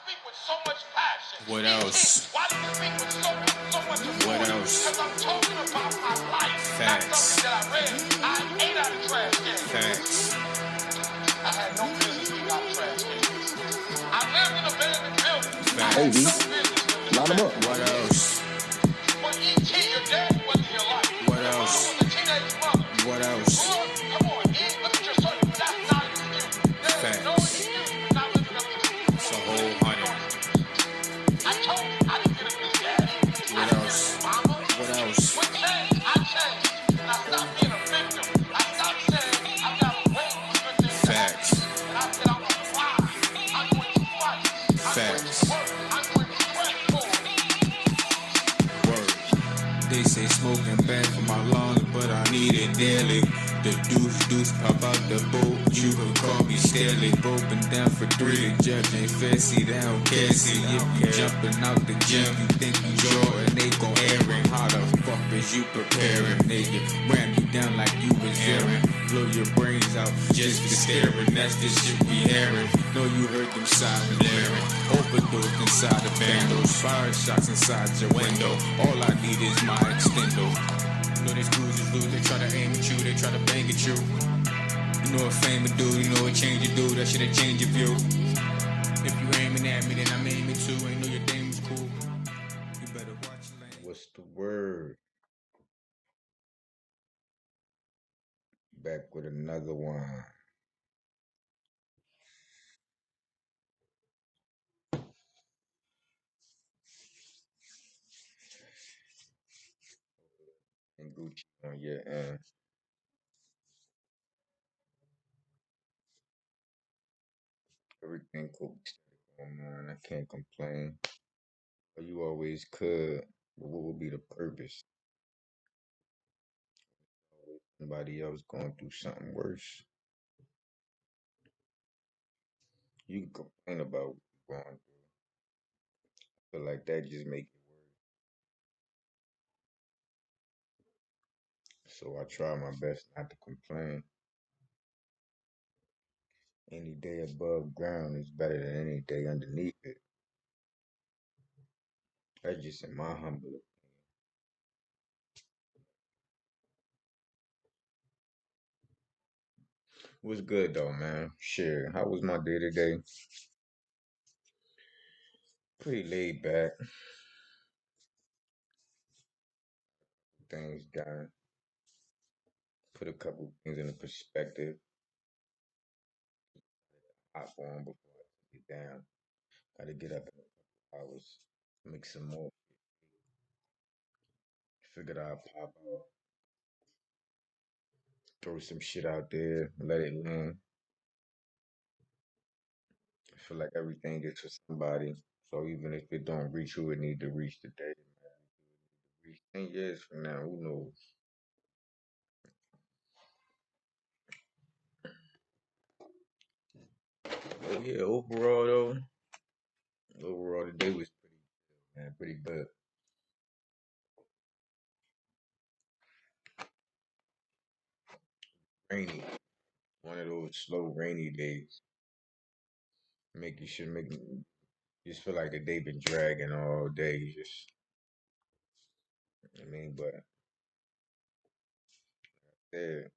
speak with so much passion? What else? Why do you speak with so much authority? What else? Because I'm talking about my life, not Facts. something that I read. I ate out of trash cans. Facts. I had no business eating out of trash cans. I lived in abandoned buildings. Facts. I had no business. Line them up. What else? But E.T., your daddy wasn't in your life. What Your mom else? was a teenage mother. What else? Come on, look at your son. That's not an excuse. There's no Facts. excuse not living up to the It's a whole hundred. I told you I didn't get a good dad. What else? Mama. What else? What changed? I changed. And I stopped being a victim. I stopped saying I got to wait for good things to happen. Facts. And I said I'm going to fly. I'm going to fight. I'm going to work. I'm going to press forward. Word. They say smoking bad for my lungs, but I need it daily. The deuce pop out the boat. You can call me Stanley. Broken down for 3. The judge ain't fair. See, they don't care. See, if you jumping out the gym, you think you Jordan, they gon' air it. How the fuck is you preparing? Nigga, ram you down like you was Aaron. Blow your brains out just for staring. That's the shit we hearing. Know you heard them sirens blaring. Overdosed inside the vandals. Fire shots inside your window. All I need is my extendo. You know these cruisers do, they try to aim at you, they try to bang at you. You know what fame would do, you know what change you do, that shit'll change your view. If you aiming at me, then I'm aiming too. Ain't know your name was cool. You better watch your lane. What's the word? Back with another one. And Gucci on your end. Everything cool going on. I can't complain. But you always could. But what would be the purpose? Somebody else going through something worse. You can complain about what you're going through. I feel like that just make it worse. So I try my best not to complain. Any day above ground is better than any day underneath it. That's just in my humble opinion. What's good though, man? Shit, how was my day today? Pretty laid back. Things done. Put a couple things into perspective. Hop on before I take it down. Gotta get up in a couple hours. Make some more. Figured I'd pop out. Throw some shit out there. Let it land. I feel like everything is for somebody. So even if it don't reach who it need to reach today, reach 10 years from now, who knows? But yeah, overall the day was pretty good. Rainy. One of those slow rainy days. Make you just feel like the day been dragging all day. But yeah,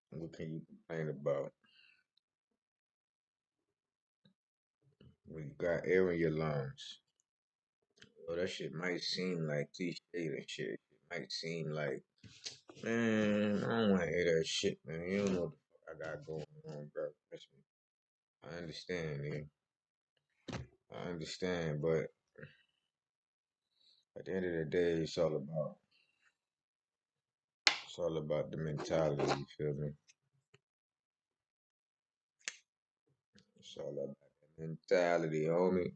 what can you complain about? When you got air in your lungs. Oh, that shit might seem like cliche and shit. It might seem like, man, I don't want to hear that shit, man. You don't know what the fuck I got going on, bro. Trust me. I understand, man. I understand, but at the end of the day, it's all about the mentality. You feel me? It's all about the mentality, homie.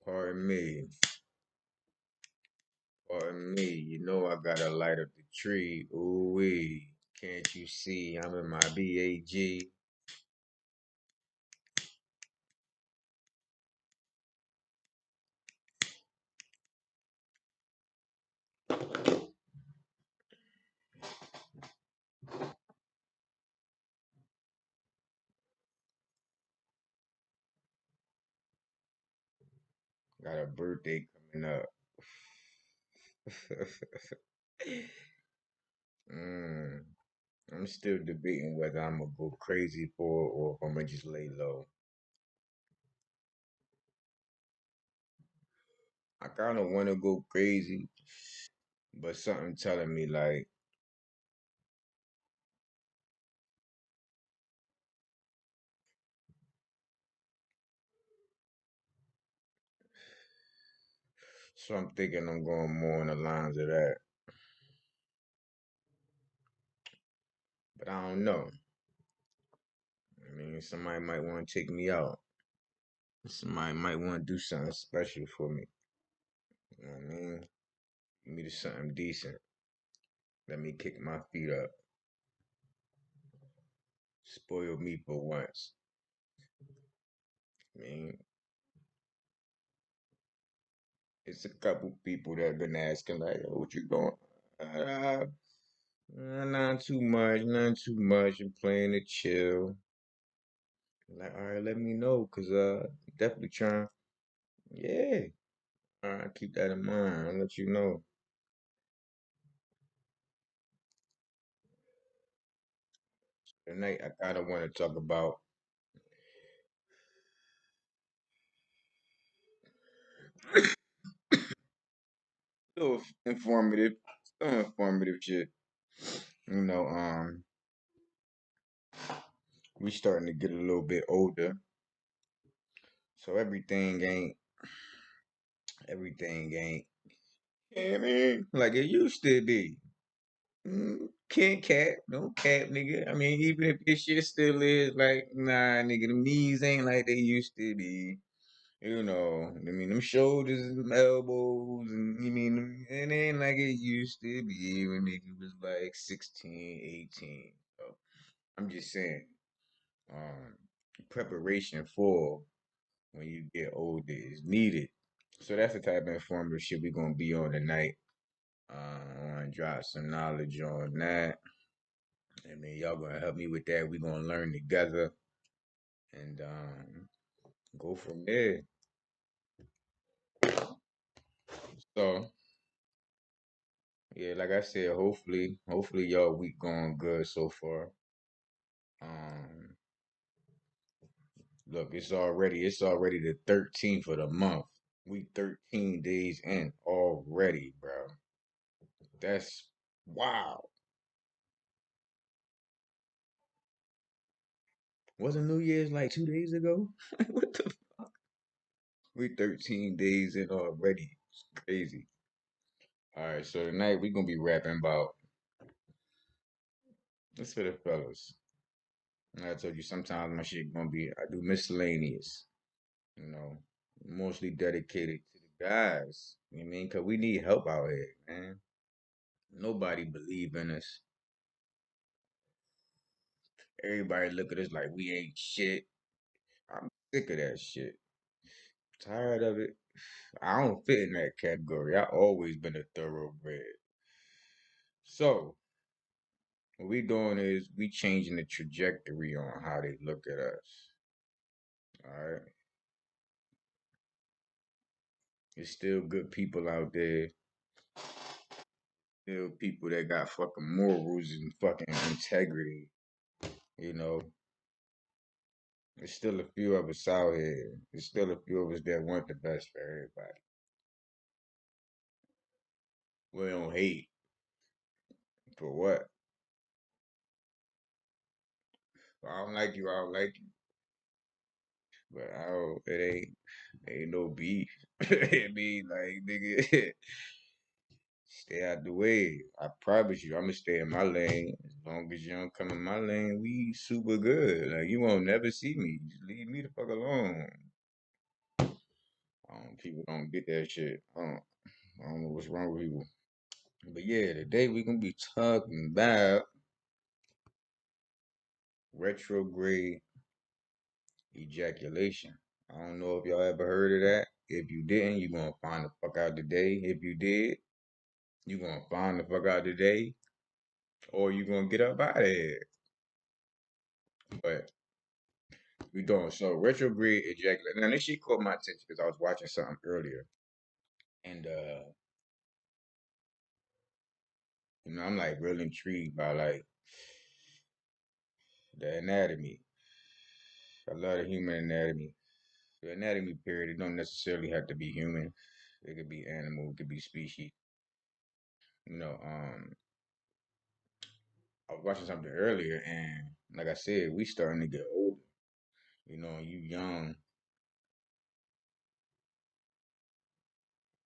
Pardon me. Pardon me. You know I gotta light up the tree. Ooh wee. Can't you see I'm in my BAG? Got a birthday coming up. mm, I'm still debating whether I'm gonna go crazy for it or if I'm gonna just lay low. I kind of want to go crazy, but something telling me like so I'm thinking I'm going more on the lines of that. But I don't know. I mean, somebody might want to take me out. Somebody might want to do something special for me. You know what I mean? Give me to something decent. Let me kick my feet up. Spoil me for once. I mean, it's a couple people that have been asking like, "Oh, what you going?" Not too much, not too much. I'm playing it chill. Like, all right, let me know, cause definitely trying. Yeah, all right, keep that in mind. I'll let you know. Tonight, I kind of want to talk about little informative, some informative shit. You know, we starting to get a little bit older, so everything ain't. I mean, like it used to be. Can't cap, no cap, nigga. I mean, even if this shit still is like, nah, nigga, them knees ain't like they used to be. You know, I mean, them shoulders and them elbows, and you mean, it ain't like it used to be when nigga was like 16, 18. So I'm just saying, um, preparation for when you get older is needed. So that's the type of informative shit we gonna be on tonight. I want to drop some knowledge on that. And then y'all gonna help me with that. We gonna learn together and go from there. So yeah, like I said, hopefully y'all week going good so far. Um, look, it's already the 13th of the month. We 13 days in already, bro. That's wow. Wasn't New Year's like 2 days ago? What the? We 13 days in already. It's crazy. All right, so tonight we gonna be rapping about. Let's for the fellas. Like I told you, sometimes my shit gonna be, I do miscellaneous, you know, mostly dedicated to the guys. You know what I mean? Cause we need help out here, man. Nobody believe in us. Everybody look at us like we ain't shit. I'm sick of that shit. Tired of it. I don't fit in that category. I always been a thoroughbred. So what we doing is we changing the trajectory on how they look at us. All right. There's still good people out there. Still people that got fucking morals and fucking integrity. You know, there's still a few of us out here. There's still a few of us that want the best for everybody. We don't hate for what? If I don't like you, I don't like you. But I don't, it ain't no beef. I mean, like, nigga, stay out the way. I promise you, I'm gonna stay in my lane. As long as you don't come in my lane, we super good. Like, you won't never see me. Just leave me the fuck alone. People don't get that shit. I don't know what's wrong with people. But yeah, today we're gonna be talking about retrograde ejaculation. I don't know if y'all ever heard of that. If you didn't, you're gonna find the fuck out today. If you did, you're gonna find the fuck out today, or you're gonna get up out of here. But We doing so retrograde ejaculation. Now this shit caught my attention because I was watching something earlier, and I'm like real intrigued by like the anatomy. I love the human anatomy. The anatomy period. It don't necessarily have to be human. It could be animal. It could be species. You know, I was watching something earlier, and like I said, we starting to get older. You know, you young,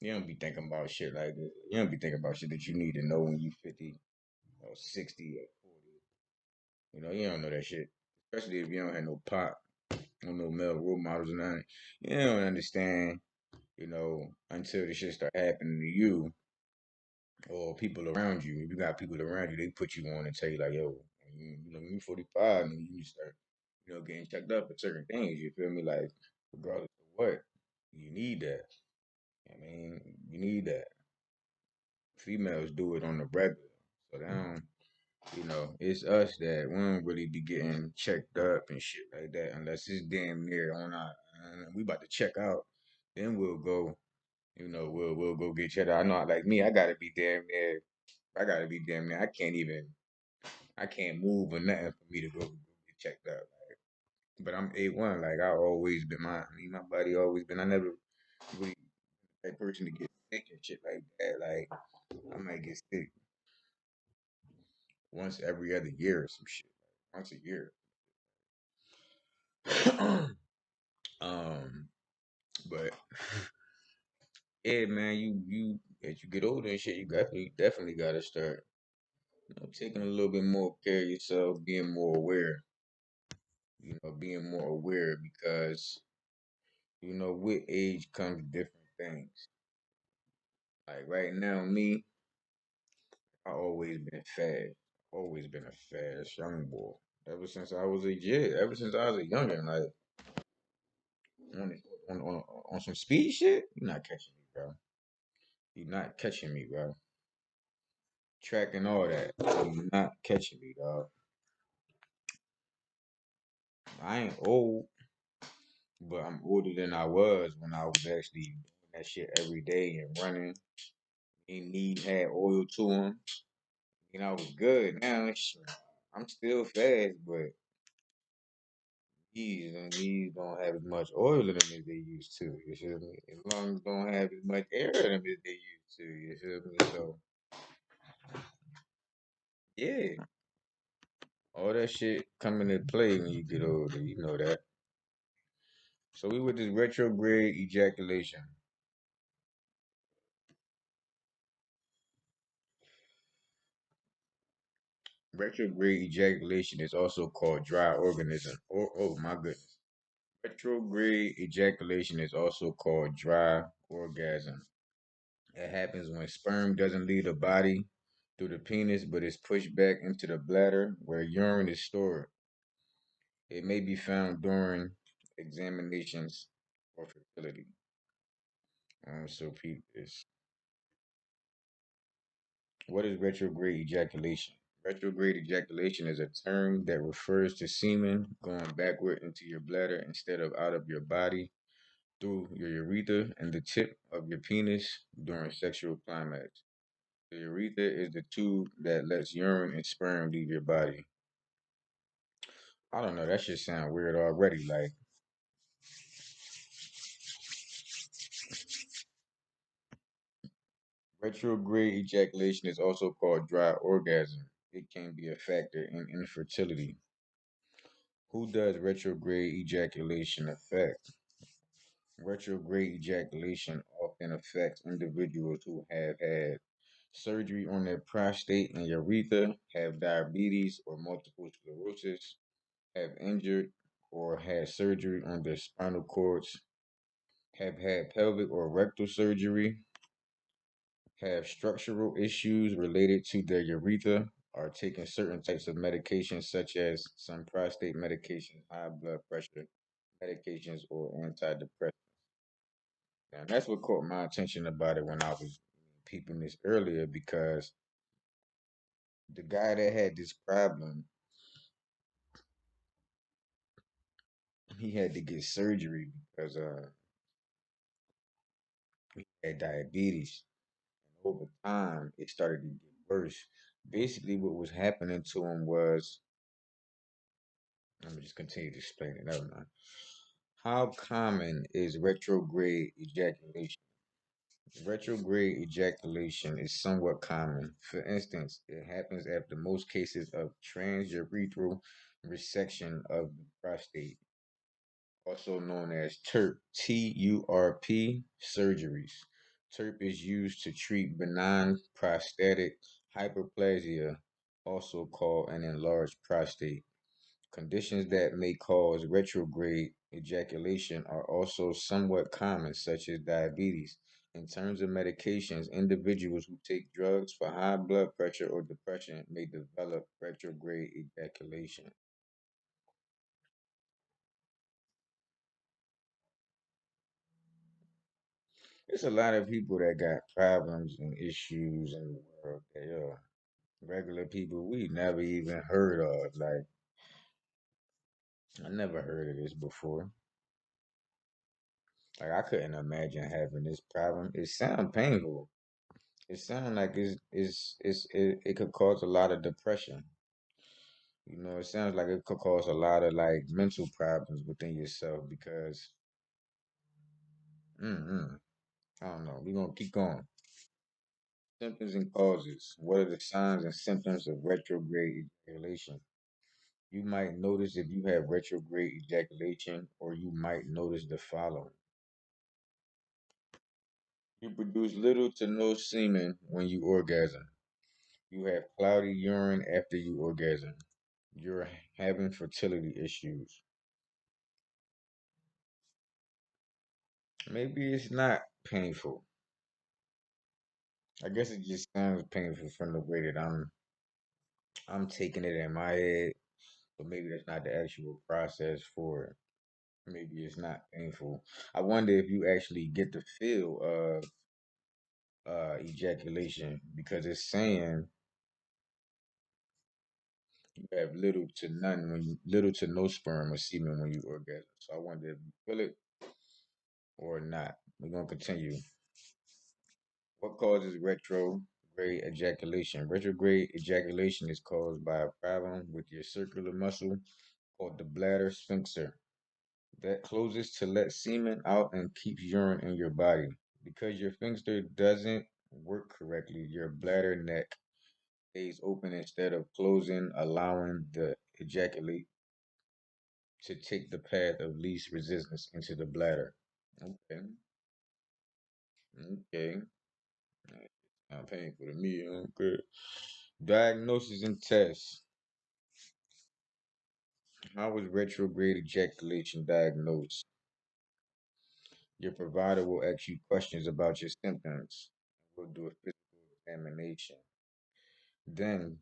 you don't be thinking about shit like this. You don't be thinking about shit that you need to know when you 50 or 60 or 40. You know, you don't know that shit. Especially if you don't have no pop, no male role models and nothing. You don't understand, until the shit start happening to you or people around you. If you got people around you, they put you on and tell you like, yo, when you 45 and you start, getting checked up for certain things. You feel me? Like, regardless of what, you need that. I mean, you need that. Females do it on the regular. So they don't, it's us that we don't really be getting checked up and shit like that unless it's damn near on our, we about to check out. Then we'll go, we'll go get checked out. I know, like me, I gotta be damn near. I gotta be damn near. I can't move or nothing for me to go get checked out. But I'm A1. Like I always been my body always been. I never really that person to get sick and shit like that. Like I might get sick once every other year or some shit. Once a year. um, but yeah, man, you as you get older and shit, you definitely gotta start, taking a little bit more care of yourself, being more aware. Being more aware because with age comes different things. Like right now, me, I always been fast. Always been a fast young boy. Ever since I was a youngin', like on on some speed shit, you're not catching me, bro. You're not catching me, bro. Tracking all that, you're not catching me, dog. I ain't old, but I'm older than I was when I was actually doing that shit every day and running. Ain't need had oil to them. I was good. Now I'm still fast, but these don't have as much oil in them as they used to. You feel me? As long as don't have as much air in them as they used to. You feel me? So yeah, all that shit come into play when you get older. You know that. So we with this retrograde ejaculation. Retrograde ejaculation is also called dry organism. Or oh my goodness. Retrograde ejaculation is also called dry orgasm. It happens when sperm doesn't leave the body through the penis but is pushed back into the bladder where urine is stored. It may be found during examinations or fertility. So, Pete, what is retrograde ejaculation? Retrograde ejaculation is a term that refers to semen going backward into your bladder instead of out of your body through your urethra and the tip of your penis during sexual climax. The urethra is the tube that lets urine and sperm leave your body. I don't know. That shit sound weird already. Like retrograde ejaculation is also called dry orgasm. It can be a factor in infertility. Who does retrograde ejaculation affect? Retrograde ejaculation often affects individuals who have had surgery on their prostate and urethra, have diabetes or multiple sclerosis, have injured or had surgery on their spinal cords, have had pelvic or rectal surgery, have structural issues related to their urethra, are taking certain types of medications such as some prostate medications, high blood pressure medications, or antidepressants. And that's what caught my attention about it when I was peeping this earlier because the guy that had this problem, he had to get surgery because he had diabetes. Over time, it started to get worse. Basically, what was happening to him was, let me just continue to explain it. Never mind. How common is retrograde ejaculation? Retrograde ejaculation is somewhat common. For instance, it happens after most cases of transurethral resection of the prostate, also known as TURP surgeries. TURP is used to treat benign prostatic hyperplasia, also called an enlarged prostate. Conditions that may cause retrograde ejaculation are also somewhat common, such as diabetes. In terms of medications, individuals who take drugs for high blood pressure or depression may develop retrograde ejaculation. There's a lot of people that got problems and issues in the world that regular people we never even heard of. Like, I never heard of this before. Like, I couldn't imagine having this problem. It sounds painful. It sounds like it could cause a lot of depression. It sounds like it could cause a lot of like mental problems within yourself because mm I don't know. We're gonna keep going. Symptoms and causes. What are the signs and symptoms of retrograde ejaculation? You might notice if you have retrograde ejaculation, or you might notice the following. You produce little to no semen when you orgasm. You have cloudy urine after you orgasm. You're having fertility issues. Maybe it's not painful. I guess it just sounds painful from the way that I'm taking it in my head, but maybe that's not the actual process for it. Maybe it's not painful. I wonder if you actually get the feel of ejaculation because it's saying you have little to no sperm or semen when you orgasm. So I wonder if you feel it or not. We're gonna continue. What causes retrograde ejaculation? Retrograde ejaculation is caused by a problem with your circular muscle called the bladder sphincter that closes to let semen out and keeps urine in your body. Because your sphincter doesn't work correctly, your bladder neck stays open instead of closing, allowing the ejaculate to take the path of least resistance into the bladder. Okay, okay. Not painful to me. Okay. Diagnosis and tests. How is retrograde ejaculation diagnosed? Your provider will ask you questions about your symptoms. We'll do a physical examination. Then,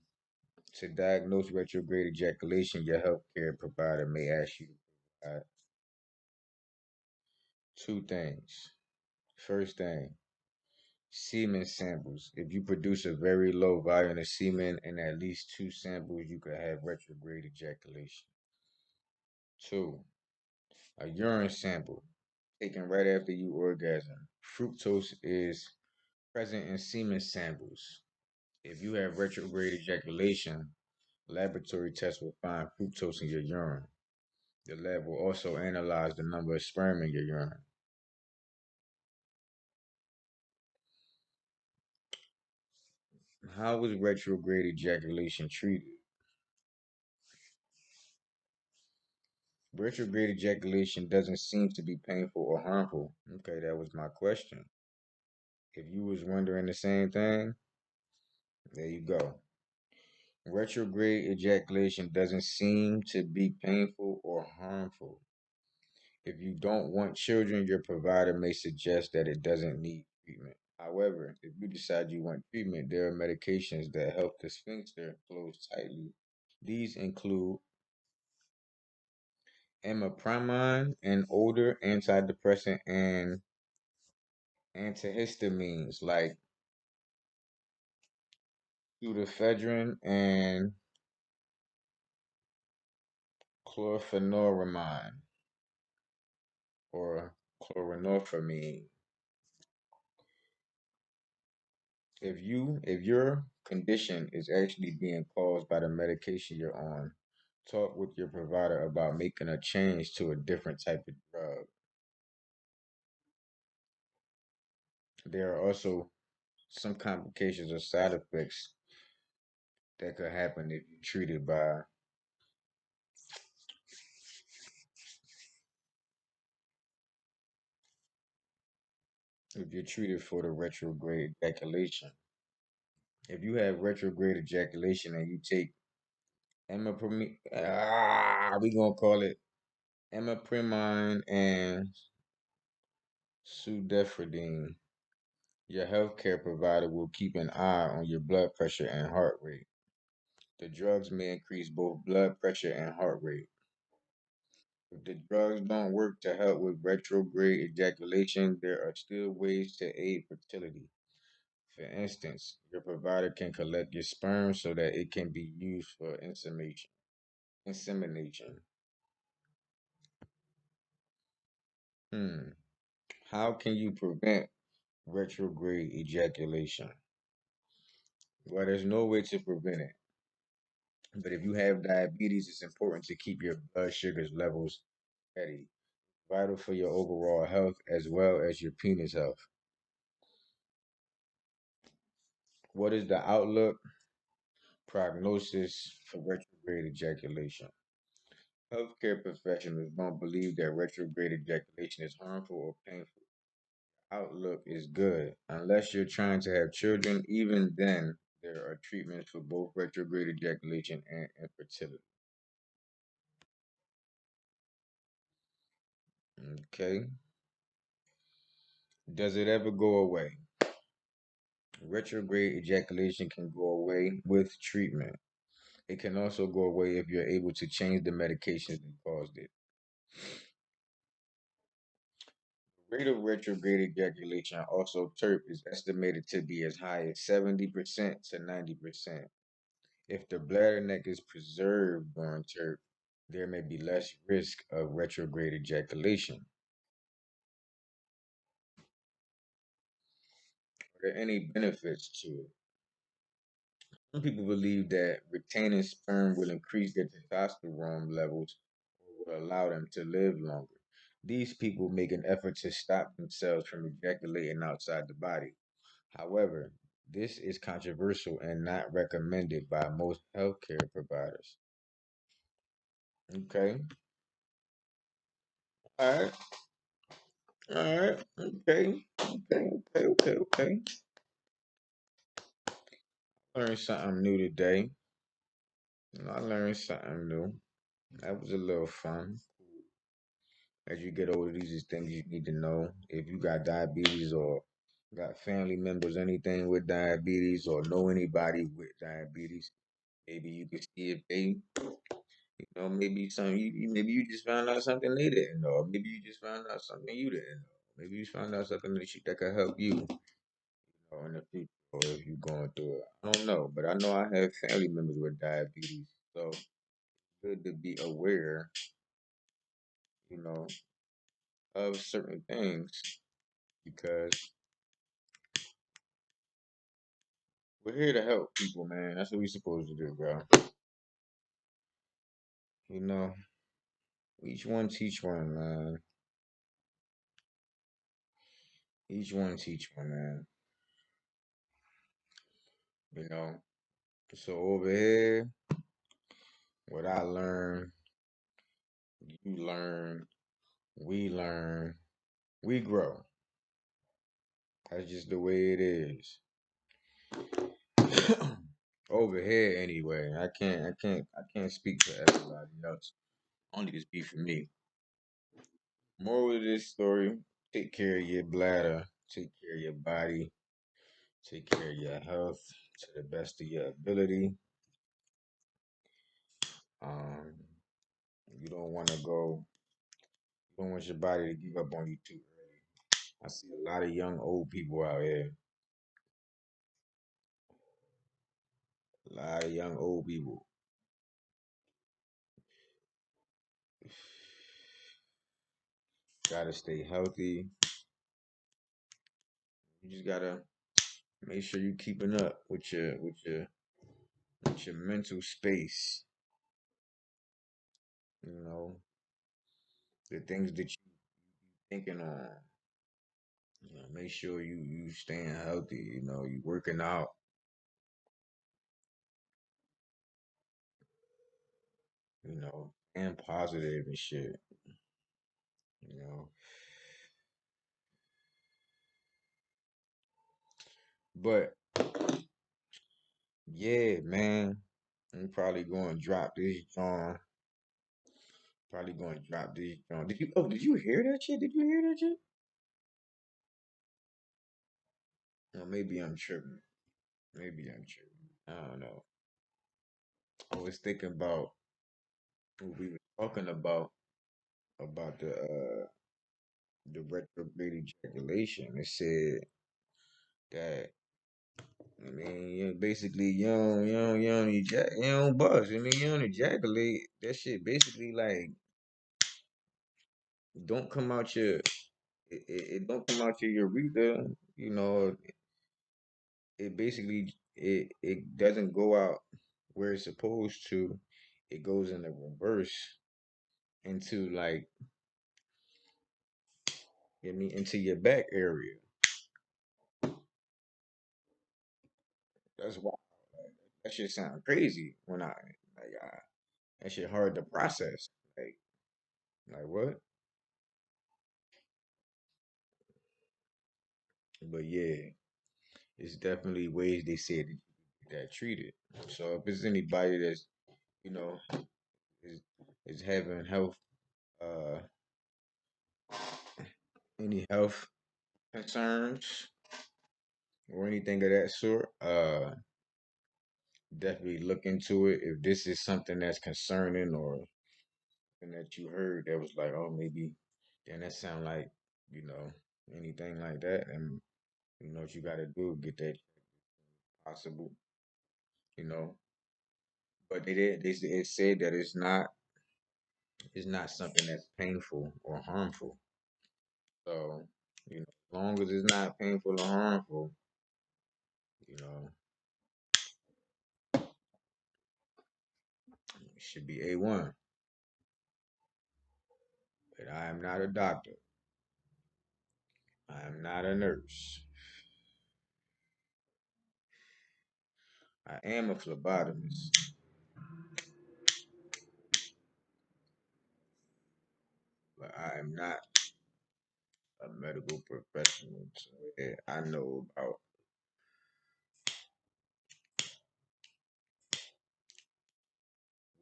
to diagnose retrograde ejaculation, your healthcare provider may ask you to provide two things. First thing, semen samples. If you produce a very low volume of semen in at least two samples, you could have retrograde ejaculation. Two, a urine sample taken right after you orgasm. Fructose is present in semen samples. If you have retrograde ejaculation, laboratory tests will find fructose in your urine. The lab will also analyze the number of sperm in your urine. How is retrograde ejaculation treated? Retrograde ejaculation doesn't seem to be painful or harmful. Okay, that was my question. If you was wondering the same thing, there you go. Retrograde ejaculation doesn't seem to be painful or harmful. If you don't want children, your provider may suggest that it doesn't need treatment. However, if you decide you want treatment, there are medications that help the sphincter close tightly. These include imipramine, an older antidepressant, and antihistamines like pseudoephedrine and chlorpheniramine. or chloromorphine. If your condition is actually being caused by the medication you're on, talk with your provider about making a change to a different type of drug. There are also some complications or side effects that could happen if you're treated for the retrograde ejaculation. If you have retrograde ejaculation and you take we gonna call it imiprimine and pseudoephedrine, your healthcare provider will keep an eye on your blood pressure and heart rate. The drugs may increase both blood pressure and heart rate. If the drugs don't work to help with retrograde ejaculation, there are still ways to aid fertility. For instance, your provider can collect your sperm so that it can be used for insemination. Insemination. Hmm. How can you prevent retrograde ejaculation? Well, there's no way to prevent it. But if you have diabetes, it's important to keep your blood sugars levels steady. Vital for your overall health as well as your penis health. What is the outlook prognosis for retrograde ejaculation? Healthcare professionals don't believe that retrograde ejaculation is harmful or painful. Outlook is good. Unless you're trying to have children, even then, there are treatments for both retrograde ejaculation and infertility. Okay. Does it ever go away? Retrograde ejaculation can go away with treatment. It can also go away if you're able to change the medications that caused it. The rate of retrograde ejaculation, also TERP, is estimated to be as high as 70% to 90%. If the bladder neck is preserved during TERP, there may be less risk of retrograde ejaculation. Are there any benefits to it? Some people believe that retaining sperm will increase their testosterone levels or will allow them to live longer. These people make an effort to stop themselves from ejaculating outside the body. However, this is controversial and not recommended by most healthcare providers. Okay. All right. All right. Okay. Okay. Okay. Okay. Okay. Learned something new today. I learned something new. That was a little fun. As you get older, these are things you need to know. If you got diabetes or got family members, anything with diabetes, or know anybody with diabetes, maybe you can see if they, maybe maybe you just found out something they didn't know. Or maybe you just found out something you didn't know. Maybe you found out something that could help you, in the future, or if you're going through it. I don't know, but I know I have family members with diabetes, so it's good to be aware, you know, of certain things because we're here to help people, man. That's what we're supposed to do, bro. You know, each one teach one, man. Each one teach one, man. You know. So over here, what I learn, you learn, we learn, we grow. That's just the way it is. Over here, anyway. I can't speak for everybody else. Only can speak for me. Moral of this story: take care of your bladder, take care of your body, take care of your health to the best of your ability. Um, you don't want to go. You don't want your body to give up on you too early. I see a lot of young old people out here. A lot of young old people. gotta stay healthy. You just gotta make sure you keeping up with your mental space. You know, the things that you thinking on. You know, make sure you staying healthy. You know, you working out. You know, and positive and shit. You know, but yeah, man, I'm probably going to drop this John. Probably going to drop this John. Did you? Oh, did you hear that shit? Did you hear that shit? Or maybe I'm tripping. Maybe I'm tripping. I don't know. I was thinking about what we were talking about the retrograde ejaculation. It said that I mean, basically you don't bust. I mean, you don't ejaculate. That shit basically like don't come out your it don't come out your urethra. You know, it basically it doesn't go out where it's supposed to. It goes in the reverse into like I mean into your back area. That's why that shit sound crazy when that shit hard to process. Like what? But yeah, it's definitely ways they said that treated. So if it's anybody that's you know is is having health uh any health concerns or anything of that sort, definitely look into it. If this is something that's concerning or something that you heard that was like, oh maybe then that sound like, you know, anything like that and you know what you gotta do, get that possible, you know. But it said that it's not something that's painful or harmful. So, you know, as long as it's not painful or harmful, you know, it should be A1. But I am not a doctor. I am not a nurse. I am a phlebotomist, but I am not a medical professional. So yeah, I know about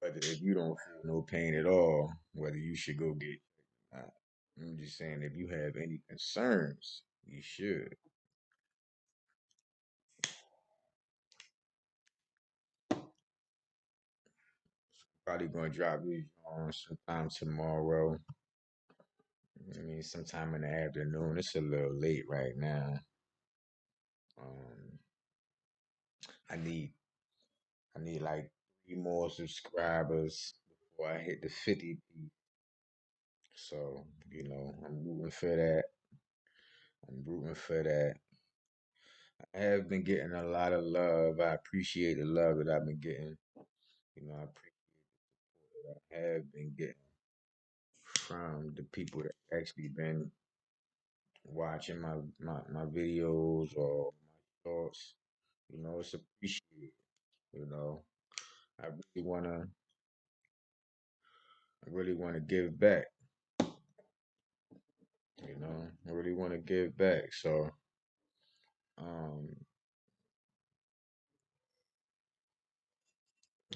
whether if you don't feel no pain at all, whether you should go get checked or not. I'm just saying if you have any concerns, you should. Probably gonna drop these on sometime tomorrow. I mean, sometime in the afternoon. It's a little late right now. Um, I need I need like 3 more subscribers before I hit the 50. So you know, I'm rooting for that. I'm rooting for that. I have been getting a lot of love. I appreciate the love that I've been getting. You know, I appreciate what I have been getting from the people that actually been watching my videos or my thoughts. You know, it's appreciated. You know, I really wanna give back. You know, I really wanna give back. So, um,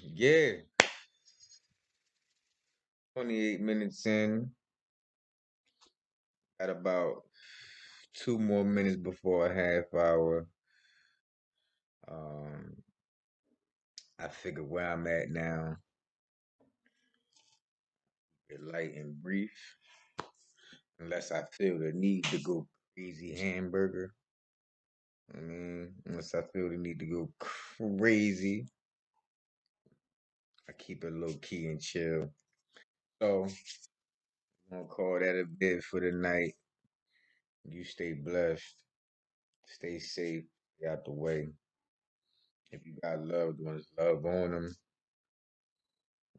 yeah, 28 minutes in, got about 2 more minutes before a half hour. Um, I figure where I'm at now, get light and brief, unless I feel the need to go crazy hamburger. I mean, unless I feel the need to go crazy, I keep it low key and chill. So I'm gonna call that a bit for the night. You stay blessed, stay safe, stay out the way. If you got loved ones, love on them.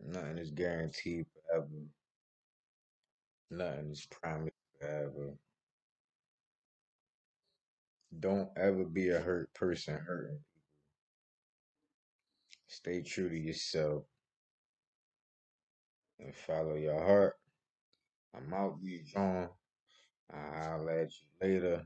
Nothing is guaranteed forever. Nothing is promised forever. Don't ever be a hurt person hurting. Stay true to yourself and follow your heart. I'm out, be John. I'll at you later.